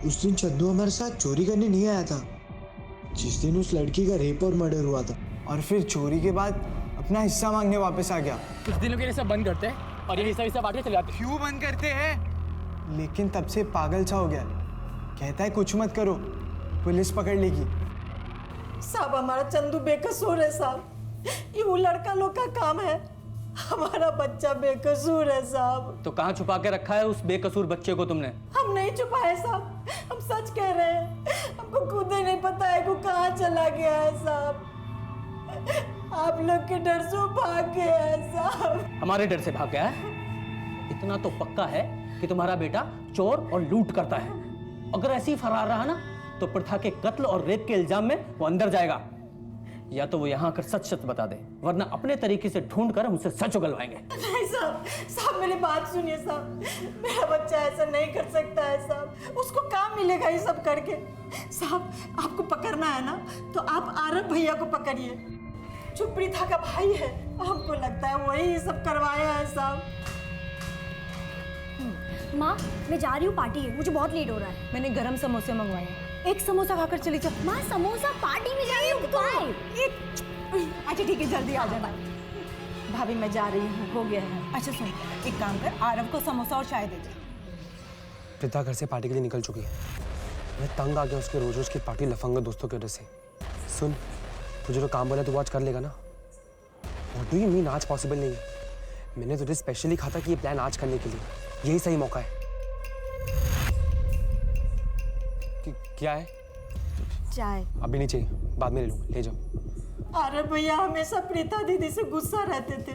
उस दिन चंदू हमारे साथ चोरी करने नहीं आया था, जिस दिन उस लड़की का रेप और मर्डर हुआ था, और फिर चोरी के बाद अपना हिस्सा मांगने वापस आ गया। कुछ दिनों के लिए सब बंद करते हैं और ये हिस्सा बांटने चले जाते हैं। क्यों बंद करते हैं? लेकिन तब से पागल सा हो गया, कहता है कुछ मत करो, पुलिस पकड़ लेगी। साहब हमारा चंदू बेकसूर है साहब, ये वो लड़का लोग का काम है, हमारा बच्चा बेकसूर है साहब। तो कहाँ छुपा के रखा है उस बेकसूर बच्चे को तुमने? हम नहीं छुपाए साहब, हम सच कह रहे हैं, हमको खुद ही नहीं पता है वो कहाँ चला गया है साहब। आप लोग के डर से भाग गया है साहब। हमारे डर से भाग गया है? इतना तो पक्का है कि तुम्हारा बेटा चोर और लूट करता है। अगर ऐसे ही फरार रहा ना तो प्रथा के कत्ल और रेप के इल्जाम में वो अंदर जाएगा, या तो वो यहाँ आकर सच सच बता दे, वरना अपने तरीके से ढूंढ कर हमसे सच उगलवाएंगे। नहीं साहब, साहब मेरी बात सुनिए साहब, मेरा बच्चा ऐसा नहीं कर सकता है साहब, उसको काम मिलेगा ये सब करके। साहब आपको पकड़ना है ना तो आप आरब भैया को पकड़िए, जो प्रीथा का भाई है, हमको लगता है वही ये सब करवाया है साहब। माँ मैं जा रही हूँ, पार्टी है, मुझे बहुत लेट हो रहा है। मैंने गरम समोसे मंगवाए हैं, एक समोसा खाकर चली जाओ। माँ समोसा पार्टी में जा रही हूँ। अच्छा ठीक है जल्दी आ जाना। भाभी मैं जा रही हूँ, हो गया है। अच्छा सुन, एक काम कर, आरव को समोसा और चाय दे दे। प्रीता घर से पार्टी के लिए निकल चुकी है, मैं तंग आ गया उसके रोज रोज की पार्टी लफंगा दोस्तों की वजह से। सुन, तुझे जो काम बोला तो वो आज कर लेगा ना? व्हाट डू यू मीन आज पॉसिबल नहीं है? मैंने तुझे स्पेशली कहा था कि ये प्लान आज करने के लिए, यही सही मौका है। क्या है? चाय अभी नहीं चाहिए, बाद में ले लूँगा, ले जाओ। अरे भैया हमेशा प्रीता दीदी से गुस्सा रहते थे,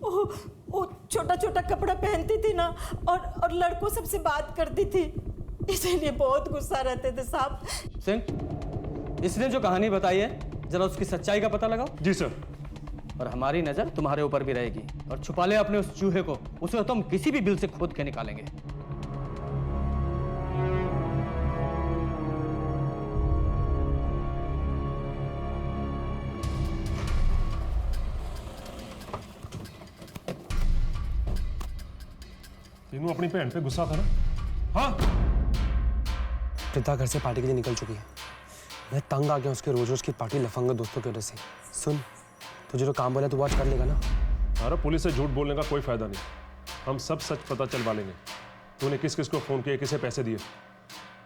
वो छोटा छोटा कपड़ा पहनती थी ना, और लड़कों सबसे बात करती थी, इसीलिए बहुत गुस्सा रहते थे साहब। सिंह, इसने जो कहानी बताई है जरा उसकी सच्चाई का पता लगाओ। जी सर। और हमारी नजर तुम्हारे ऊपर भी रहेगी, और छुपा ले अपने उस चूहे को, उसे तो हम किसी भी बिल से खोद के निकालेंगे। तीनों अपनी बहन पे गुस्सा था ना? हाँ। प्रीता घर से पार्टी के लिए निकल चुकी है, मैं तंग आ गया उसके रोज रोज की पार्टी लफंगा दोस्तों की वजह से। सुन, तुझे जो काम बोला तो वो आज कर लेगा ना? अरे पुलिस से झूठ बोलने का कोई फायदा नहीं, हम सब सच पता चलवा लेंगे। तूने किस किस को फोन किया, किसे पैसे दिए?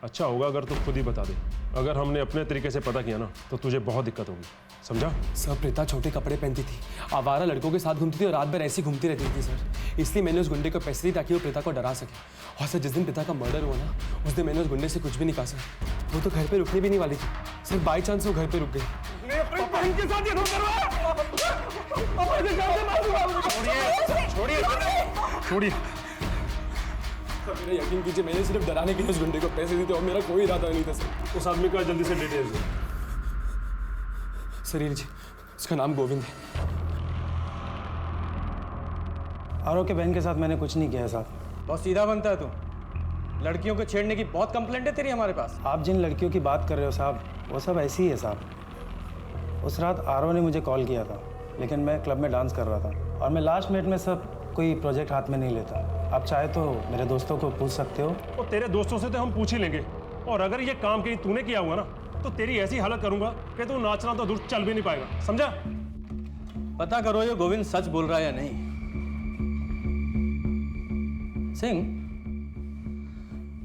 अच्छा होगा अगर तू खुद ही बता दे। अगर हमने अपने तरीके से पता किया ना तो तुझे बहुत दिक्कत होगी, समझा? सर प्रीता छोटे कपड़े पहनती थी, आवारा लड़कों के साथ घूमती थी और रात भर ऐसी घूमती रहती थी सर, इसलिए मैंने उस गुंडे को पैसे दिए ताकि वो प्रीता को डरा सके। और सर जिस दिन प्रीता का मर्डर हुआ ना, उस दिन मैंने उस गुंडे से कुछ भी नहीं कहा सर, वो तो घर पे रुकने भी नहीं वाली थी सर, बाई चांस वो घर पे रुक गई। छोड़िए, मेरा यकीन कीजिए, मैंने सिर्फ डराने के लिए उस गुंडे को पैसे दिए थे और मेरा कोई इरादा नहीं था सर। उस आदमी का जल्दी से डिटेल्स दे। सर ये लीजिए, उसका नाम गोविंद है। आरव के बहन के साथ मैंने कुछ नहीं किया है साहब। बहुत सीधा बनता है तू। लड़कियों को छेड़ने की बहुत कंप्लेंट है तेरी हमारे पास। आप जिन लड़कियों की बात कर रहे हो साहब, वो सब ऐसी ही है साहब। उस रात आरव ने मुझे कॉल किया था, लेकिन मैं क्लब में डांस कर रहा था और मैं लास्ट मिनट में सब कोई प्रोजेक्ट हाथ में नहीं लेता। आप चाहे तो मेरे दोस्तों को पूछ सकते हो। और तेरे दोस्तों से तो हम पूछ ही लेंगे, और अगर ये काम कहीं तूने किया हुआ ना तो तेरी ऐसी हालत करूंगा कि तू नाचना तो दूर चल भी नहीं पाएगा, समझा? पता करो ये गोविंद सच बोल रहा है या नहीं। सिंह,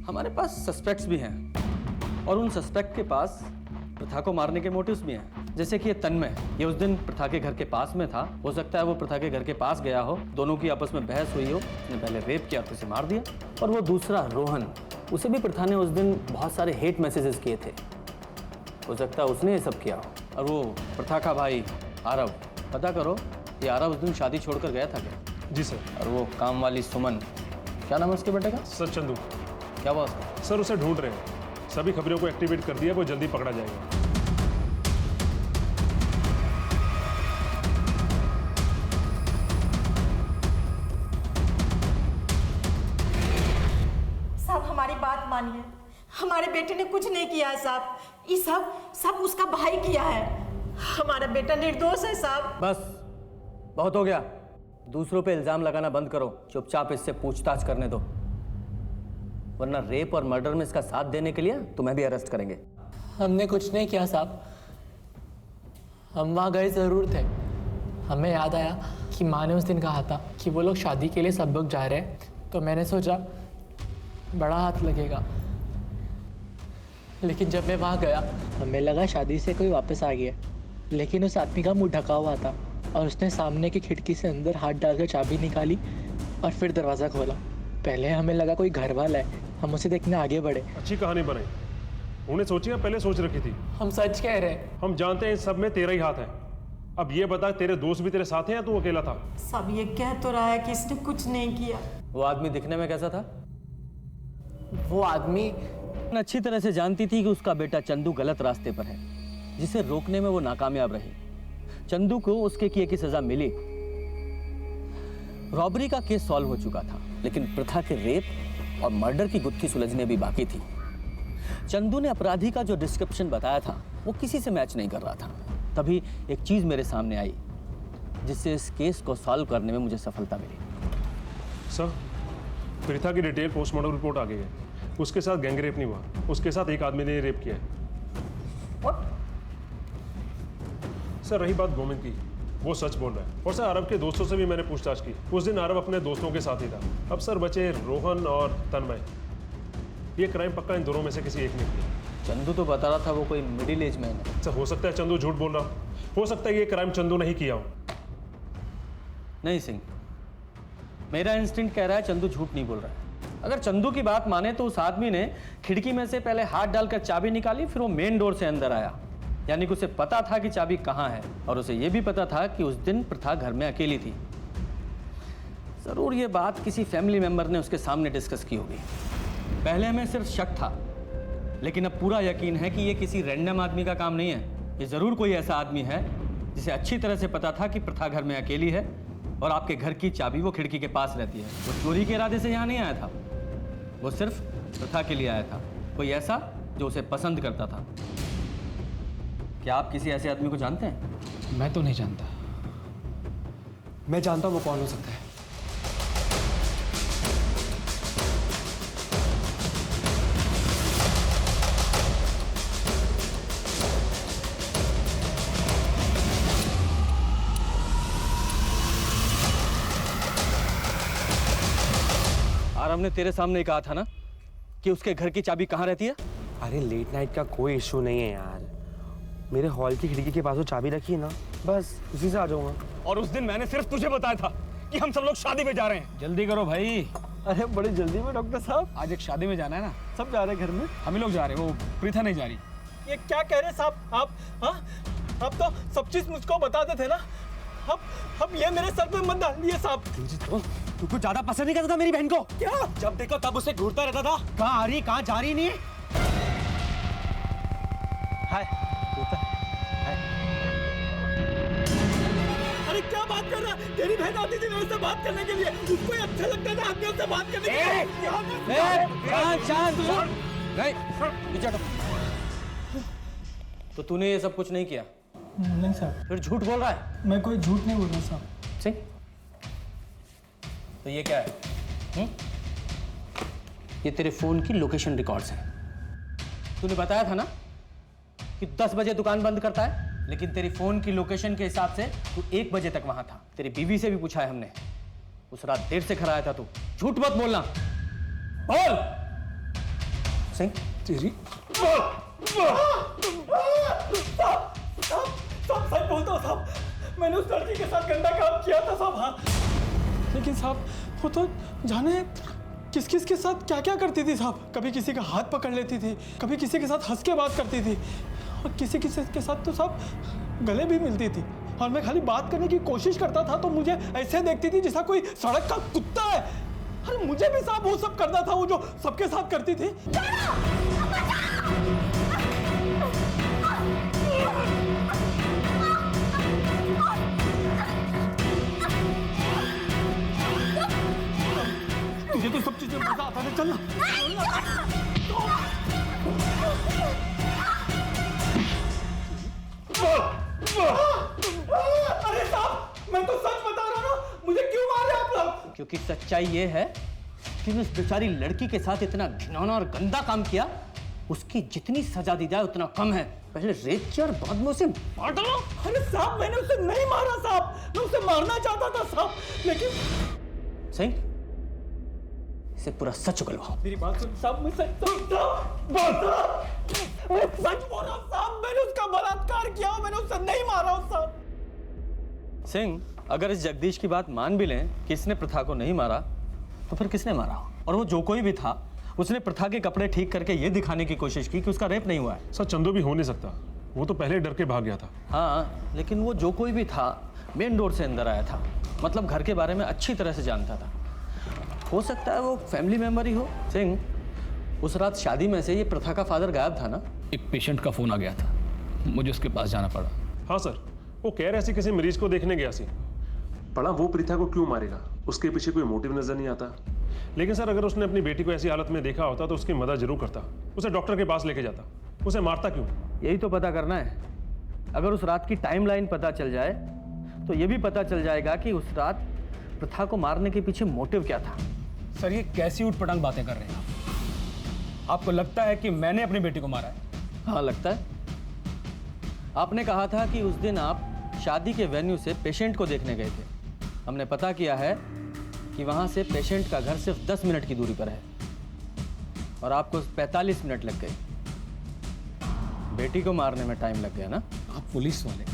हमारे पास सस्पेक्ट्स भी हैं और उन सस्पेक्ट के पास प्रथा को मारने के मोटिव्स भी हैं। जैसे कि ये तन्मय, ये उस दिन प्रथा के घर के पास में था। हो सकता है वो प्रथा के घर के पास गया हो, दोनों की आपस में बहस हुई हो, उसने पहले रेप किया और उसे मार दिया। और वो दूसरा रोहन, उसे भी प्रथा ने उस दिन बहुत सारे हेट मैसेजेस किए थे। हो सकता है उसने ये सब किया हो। और वो प्रथा का भाई आरव, पता करो ये आरव उस दिन शादी छोड़कर गया था क्या? जी सर। और वो काम वाली सुमन, क्या नाम है उसके बेटे का? सर चंदू। क्या बात? सर उसे ढूंढ रहे हैं, सभी खबरों को एक्टिवेट कर दिया, वो जल्दी पकड़ा जाएगा। साहब हमारी बात मानिए, हमारे बेटे ने कुछ नहीं किया है साहब। ये सब उसका भाई किया है। हमारा बेटा निर्दोष है साहब। बस बहुत हो गया, दूसरों पे इल्जाम लगाना बंद करो। चुपचाप इससे पूछताछ करने दो, वरना रेप और मर्डर में इसका साथ देने के लिए तुम्हें भी अरेस्ट करेंगे। हमने कुछ नहीं किया साहब, हम वहाँ गए ज़रूर थे। हमें याद आया कि माँ ने उस दिन कहा था कि वो लोग शादी के लिए सब लोग जा रहे हैं, तो मैंने सोचा बड़ा हाथ लगेगा। लेकिन जब मैं वहाँ गया हमें लगा शादी से कोई वापस आ गया, लेकिन उस आदमी का मुंह ढका हुआ था और उसने सामने की खिड़की से अंदर हाथ डालकर चाबी निकाली और फिर दरवाज़ा खोला। पहले हमें लगा कोई घर वाला है, हम उसे देखने आगे बढ़े। अच्छी कहानी बनाई, उन्हें सोची या पहले सोच रखी थी? हम सच कह रहे हैं। हम जानते हैं इन सब में तेरा ही हाथ है। अब ये बता, तेरे दोस्त भी तेरे साथ हैं या तू अकेला था? सब ये कह तो रहा है कि इसने कुछ नहीं किया। वो आदमी दिखने में कैसा था? वो आदमी अच्छी तरह से जानती थी कि उसका बेटा चंदू गलत रास्ते पर है, जिसे रोकने में वो नाकामयाब रही। चंदू को उसके किए की सजा मिली, रॉबरी का केस सॉल्व हो चुका था, लेकिन प्रथा के रेप और मर्डर की गुत्थी सुलझने भी बाकी थी। चंदू ने अपराधी का जो डिस्क्रिप्शन बताया था वो किसी से मैच नहीं कर रहा था। तभी एक चीज मेरे सामने आई जिससे इस केस को सॉल्व करने में मुझे सफलता मिली। सर, प्रथा की डिटेल पोस्टमार्टम रिपोर्ट आ गई है। उसके साथ गैंग रेप नहीं हुआ, उसके साथ एक आदमी ने रेप किया है। सर रही बात गोविंद की, वो सच बोल रहा है। और सर आरव के दोस्तों से भी मैंने पूछताछ की, उस दिन आरव अपने दोस्तों के साथ ही था। अब सर बचे रोहन और तन्मय। ये क्राइम पक्का इन दोनों में से किसी एक ने किया। चंदू तो बता रहा था वो कोई मिडिल एज मैन है। सर हो सकता है चंदू झूठ बोल रहा हो सकता है ये क्राइम चंदू ने ही किया हो। नहीं सिंह, मेरा इंस्टिंक्ट कह रहा है चंदू झूठ नहीं बोल रहा है। अगर चंदू की बात माने तो उस आदमी ने खिड़की में से पहले हाथ डालकर चाबी निकाली, फिर वो मेन डोर से अंदर आया। यानी कि उसे पता था कि चाबी कहाँ है, और उसे यह भी पता था कि उस दिन प्रथा घर में अकेली थी। जरूर ये बात किसी फैमिली मेंबर ने उसके सामने डिस्कस की होगी। पहले हमें सिर्फ शक था, लेकिन अब पूरा यकीन है कि ये किसी रैंडम आदमी का काम नहीं है। ये जरूर कोई ऐसा आदमी है जिसे अच्छी तरह से पता था कि प्रथा घर में अकेली है और आपके घर की चाबी वो खिड़की के पास रहती है। वो चोरी के इरादे से यहाँ नहीं आया था, वो सिर्फ प्रथा के लिए आया था। कोई ऐसा जो उसे पसंद करता था। क्या आप किसी ऐसे आदमी को जानते हैं? मैं तो नहीं जानता। मैं जानता हूँ वो कौन हो सकता है। आरव ने तेरे सामने कहा था ना कि उसके घर की चाबी कहाँ रहती है? अरे लेट नाइट का कोई इशू नहीं है यार, मेरे हॉल की खिड़की के पास वो चाबी रखी है ना, बस उसी से आ जाऊंगा। और उस दिन मैंने सिर्फ तुझे बताया था कि हम सब लोग शादी में जा रहे हैं। जल्दी करो भाई। अरे बड़ी जल्दी में डॉक्टर साहब? आज एक शादी में जाना है ना, सब जा रहे हैं घर में। हम ही लोग जा रहे हैं, वो प्रीथा नहीं जा रही। ये क्या कह रहे साहब आप? हाँ, आप तो सब चीज मुझको बताते थे ना। अब ये मेरे सर पे मत डालिए साहब। तुमको ज्यादा पसंद नहीं करता था मेरी बहन को? क्या? जब देखो तब उसे घूरता रहता था। कहाँ आ रही कहाँ जा रही नहीं? हाय क्या बात कर रहा है? तेरी बहन आती थी मेरे से बात करने के लिए, उसको ही अच्छा लगता था आदमियों से बात करने के लिए। शांत नहीं, पीछे हटो। तो तूने ये सब कुछ नहीं किया? नहीं सर। फिर झूठ बोल रहा है? मैं कोई झूठ नहीं बोल रहा साहब। सिंह, तो ये क्या है? ये तेरे फोन की लोकेशन रिकॉर्ड्स हैं। तूने बताया था ना कि 10 बजे दुकान बंद करता है, लेकिन तेरी फोन की लोकेशन के हिसाब से तू 1 बजे तक वहां था। तेरी बीवी से भी पूछा है हमने, उस रात देर से घर आया था तू। झूठ मत बोलना, बोल। सिंह, तेरी सब सच बोलता हूँ साहब, मैंने उस लड़की के साथ गंदा काम किया था साहब। हाँ, लेकिन साहब वो तो जाने किस किस के साथ क्या क्या करती थी साहब। कभी किसी का हाथ पकड़ लेती थी, कभी किसी के साथ हंस के बात करती थी, और किसी किसी के साथ तो साहब गले भी मिलती थी। और मैं खाली बात करने की कोशिश करता था तो मुझे ऐसे देखती थी जैसा कोई सड़क का कुत्ता है। अरे मुझे भी साहब वो सब करना था, वो जो सबके साथ करती थी। तुझे तो सब चीजें मजा आता है, चल ना। अरे साहब, मैं तो सच बता रहा हूँ ना, मुझे क्यों मार रहे आप लोग? क्योंकि सच्चाई ये है कि उस बेचारी लड़की के साथ इतना घिनौना और गंदा काम किया, उसकी जितनी सजा दी जाए उतना कम है। पहले रेप किया और बाद में उसे मार डालो। अरे साहब, मैंने उसे नहीं मारा साहब, मैं उसे मारना चाहता था साहब, लेकिन सही इसे पूरा सच उगलवाओ। मेरी बात सुन साहब, मैं सच बोल रहा हूँ साहब, मैंने उसका बलात्कार किया, मैंने उसे नहीं मारा साहब। सिंह, अगर इस जगदीश की बात मान भी लें कि इसने प्रथा को नहीं मारा, तो फिर किसने मारा? और वो जो कोई भी था, उसने प्रथा के कपड़े ठीक करके ये दिखाने की कोशिश की कि उसका रेप नहीं हुआ है। सर, चंदू भी हो नहीं सकता, वो तो पहले डर के भाग गया था। हाँ, लेकिन वो जो कोई भी था मेन डोर से अंदर आया था, मतलब घर के बारे में अच्छी तरह से जानता था। हो सकता है वो फैमिली मेंबर ही हो। सिंह, उस रात शादी में से ये प्रथा का फादर गायब था ना? एक पेशेंट का फोन आ गया था, मुझे उसके पास जाना पड़ा। हाँ सर, वो कह रहे थे किसी मरीज को देखने गया सी। पड़ा वो प्रीथा को क्यों मारेगा, उसके पीछे कोई मोटिव नजर नहीं आता। लेकिन सर, अगर उसने अपनी बेटी को ऐसी हालत में देखा होता तो उसकी मदद जरूर करता, उसे डॉक्टर के पास लेके जाता। उसे मारता क्यों? यही तो पता करना है। अगर उस रात की टाइमलाइन पता चल जाए तो ये भी पता चल जाएगा कि उस रात प्रथा को मारने के पीछे मोटिव क्या था। सर, ये कैसी उठपटांग बातें कर रहे हैं आप? आपको लगता है कि मैंने अपनी बेटी को मारा है? हाँ, लगता है। आपने कहा था कि उस दिन आप शादी के वेन्यू से पेशेंट को देखने गए थे। हमने पता किया है कि वहां से पेशेंट का घर सिर्फ 10 मिनट की दूरी पर है और आपको 45 मिनट लग गए। बेटी को मारने में टाइम लग गया ना? आप पुलिस वाले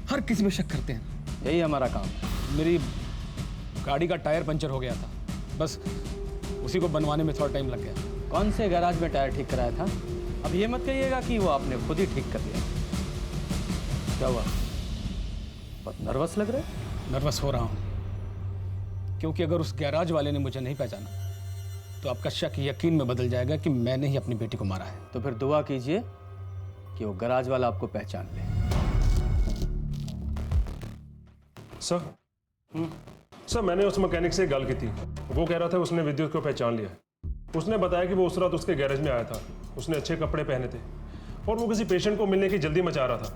हर किसी पे शक करते हैं। यही हमारा काम है। मेरी गाड़ी का टायर पंचर हो गया था, बस उसी को बनवाने में थोड़ा टाइम लग गया। कौन से गैराज में टायर ठीक कराया था? अब ये मत कहिएगा कि वो आपने खुद ही ठीक कर दिया। क्या हुआ, बहुत नर्वस लग रहे? नर्वस हो रहा हूँ क्योंकि अगर उस गैराज वाले ने मुझे नहीं पहचाना तो आपका शक यकीन में बदल जाएगा कि मैंने ही अपनी बेटी को मारा है। तो फिर दुआ कीजिए कि वो गैराज वाला आपको पहचान ले। सर, मैंने उस मैकेनिक से गल की थी। वो कह रहा था उसने विद्युत को पहचान लिया। उसने बताया कि वो उस रात उसके गैरेज में आया था, उसने अच्छे कपड़े पहने थे और वो किसी पेशेंट को मिलने की जल्दी मचा रहा था।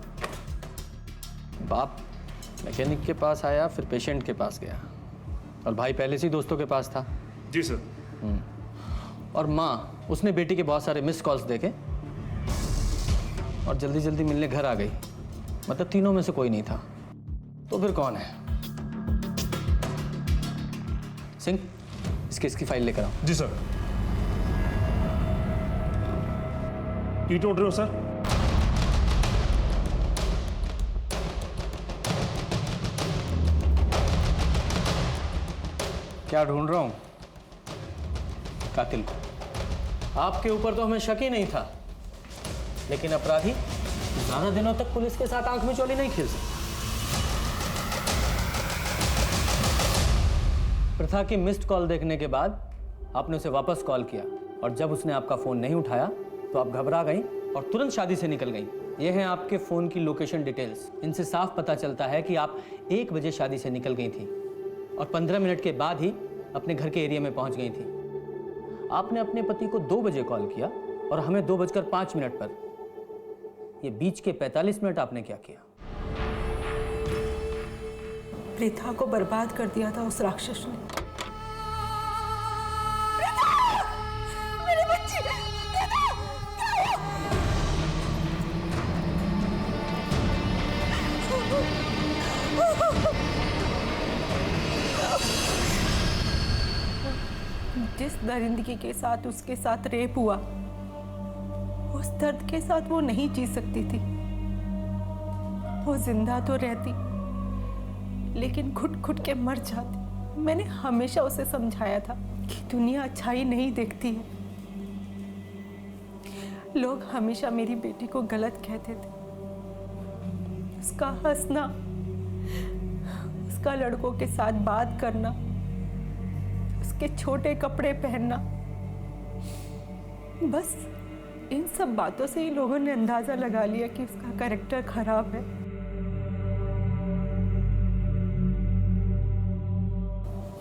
बाप मैकेनिक के पास आया, फिर पेशेंट के पास गया, और भाई पहले से ही दोस्तों के पास था। जी सर। और माँ, उसने बेटी के बहुत सारे मिस कॉल्स देखे और जल्दी जल्दी मिलने घर आ गई। मतलब तीनों में से कोई नहीं था। तो फिर कौन है? सिंह, इस केस की फाइल लेकर आओ। जी सर। की ढूंढ रहे हो सर? क्या ढूंढ रहा हूं? कातिल को। आपके ऊपर तो हमें शक ही नहीं था, लेकिन अपराधी ज्यादा दिनों तक पुलिस के साथ आंख में चोली नहीं खेल सकते। प्रथा की मिस्ड कॉल देखने के बाद आपने उसे वापस कॉल किया, और जब उसने आपका फोन नहीं उठाया तो आप घबरा गई और तुरंत शादी से निकल गई। ये हैं आपके फ़ोन की लोकेशन डिटेल्स। इनसे साफ पता चलता है कि आप 1 बजे शादी से निकल गई थी और 15 मिनट के बाद ही अपने घर के एरिया में पहुंच गई थी। आपने अपने पति को 2 बजे कॉल किया और हमें 2:05 पर। ये बीच के 45 मिनट आपने क्या किया? प्रीता को बर्बाद कर दिया था उस राक्षस ने। मेरे बच्चे, जिस दरिंदगी के साथ उसके साथ रेप हुआ, उस दर्द के साथ वो नहीं जी सकती थी। वो जिंदा तो रहती, लेकिन घुट घुट के मर जाती। मैंने हमेशा उसे समझाया था कि दुनिया अच्छाई नहीं देखती है। लोग हमेशा मेरी बेटी को गलत कहते थे। उसका हंसना, उसका लड़कों के साथ बात करना, उसके छोटे कपड़े पहनना, बस इन सब बातों से ही लोगों ने अंदाजा लगा लिया कि उसका कैरेक्टर खराब है।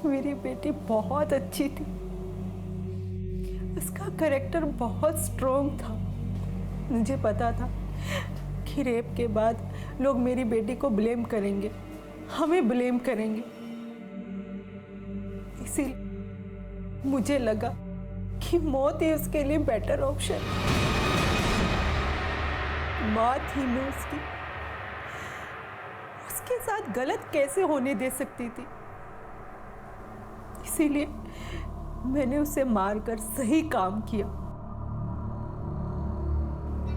मेरी बेटी बहुत अच्छी थी, उसका कैरेक्टर बहुत स्ट्रॉन्ग था। मुझे पता था कि रेप के बाद लोग मेरी बेटी को ब्लेम करेंगे, हमें ब्लेम करेंगे। इसीलिए मुझे लगा कि मौत ही उसके लिए बेटर ऑप्शन। माँ थी मैं उसकी, उसके साथ गलत कैसे होने दे सकती थी? इसीलिए मैंने उसे मारकर सही काम किया।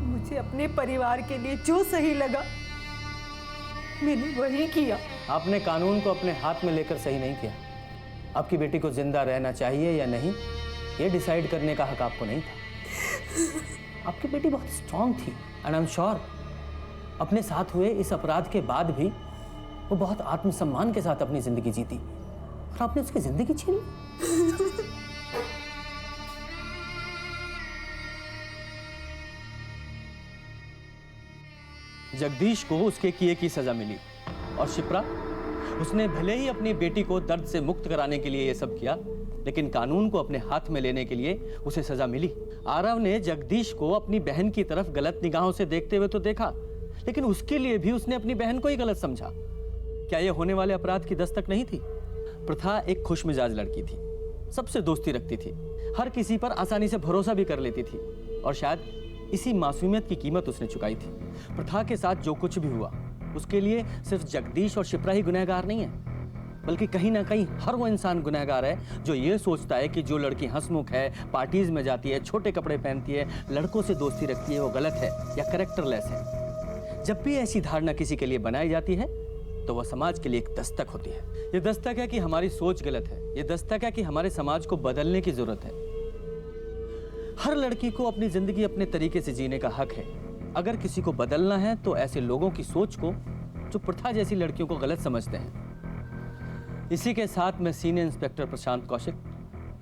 मुझे अपने परिवार के लिए जो सही लगा मैंने वही किया। आपने कानून को अपने हाथ में लेकर सही नहीं किया। आपकी बेटी को जिंदा रहना चाहिए या नहीं, ये डिसाइड करने का हक आपको नहीं था। आपकी बेटी बहुत स्ट्रांग थी एंड आई एम श्योर अपने साथ हुए इस अपराध के बाद भी वो बहुत आत्मसम्मान के साथ अपनी जिंदगी जीती, और आपने उसकी जिंदगी छीन ली। जगदीश को उसके किए की सजा मिली और शिप्रा, उसने भले ही अपनी बेटी को दर्द से मुक्त कराने के लिए ये सब किया, लेकिन कानून को अपने हाथ में लेने के लिए उसे सजा मिली। आरव ने जगदीश को अपनी बहन की तरफ गलत निगाहों से देखते हुए तो देखा, लेकिन उसके लिए भी उसने अपनी बहन को ही गलत समझा। क्या यह होने वाले अपराध की दस्तक नहीं थी? प्रथा एक खुशमिजाज लड़की थी, सबसे दोस्ती रखती थी, हर किसी पर आसानी से भरोसा भी कर लेती थी, और शायद इसी मासूमियत की कीमत उसने चुकाई थी। प्रथा के साथ जो कुछ भी हुआ उसके लिए सिर्फ जगदीश और शिप्रा ही गुनहगार नहीं है, बल्कि कहीं ना कहीं हर वो इंसान गुनहगार है जो ये सोचता है कि जो लड़की हंसमुख है, पार्टीज में जाती है, छोटे कपड़े पहनती है, लड़कों से दोस्ती रखती है, वो गलत है या कैरेक्टरलेस है। जब भी ऐसी धारणा किसी के लिए बनाई जाती है तो वह समाज के लिए एक दस्तक होती है। ये दस्तक है कि हमारी सोच गलत है, ये दस्तक है कि हमारे समाज को बदलने की जरूरत है। हर लड़की को अपनी जिंदगी अपने तरीके से जीने का हक है। अगर किसी को बदलना है तो ऐसे लोगों की सोच को जो प्रथा जैसी लड़कियों को गलत समझते हैं। इसी के साथ मैं सीनियर इंस्पेक्टर प्रशांत कौशिक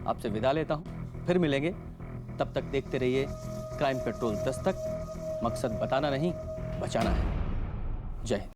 आपसे विदा लेता हूं। फिर मिलेंगे, तब तक देखते रहिए क्राइम पेट्रोल दस्तक। मकसद बताना नहीं, बचाना है। जय हिंद।